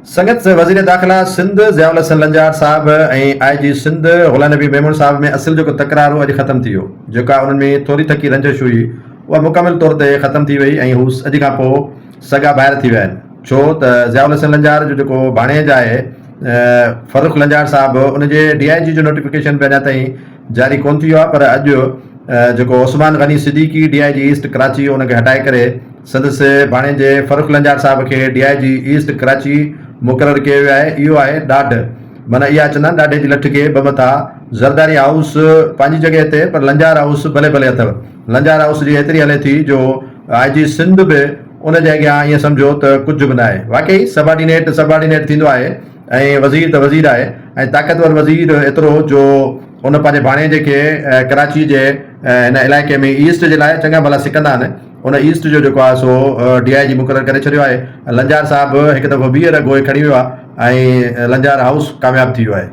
संगत वज़ीर दाख़िला सिंध ज़ियाउल हसन लंजार साहब ऐं IG सिंध ग़ुलाम नबी मेमून साहब में असुल जेको तकरार हो अॼु ख़तमु थी वियो। जेका उन्हनि में थोरी थकी रंजिश हुई उहा मुकमिल तौर ते ख़तमु थी वई ऐं हू अॼु खां पोइ सॻा ॿाहिरि थी विया आहिनि। छो त ज़ियाउल हसन लंजार जो जेको भाणेज आहे फ़ारूक लंजार साहब उनजे DIG जो नोटिफिकेशन बि अञा ताईं जारी कोन थी वियो आहे, पर अॼु जेको उस्मान गनी सिद्दीकी DIG ईस्ट कराची उनखे हटाए करे संदसि भाणेजे फ़ारूक लंजार साहब खे DIG ईस्ट कराची मुक़ररु कयो वियो आहे। इहो आहे ॾाढ, माना इहा चवंदा आहिनि ॾाढे जी लठ खे ॿ मथा। ज़रदारी हाउस पंहिंजी जॻह ते, पर लंजार हाउस भले भले अथव। लंजार हाउस जी एतिरी हले थी जो IG सिंध बि उन जे अॻियां ईअं सम्झो त कुझु बि न आहे। वाकई सबॉर्डिनेट थींदो आहे ऐं वज़ीर त वज़ीर आहे ऐं ताक़तवर वज़ीर एतिरो जो उन पंहिंजे भाणेजे खे कराची जे हिन इलाइक़े में ईस्ट जे लाइ चङा भला सिकंदा आहिनि। उन ईस्ट जो जेको आहे सो DIG मुक़ररु करे छॾियो आहे। लंजार साहब हिकु दफ़ो ॿीहर ॻोए खणी वियो आहे ऐं लंजार हाउस कामयाबु थी वियो आहे।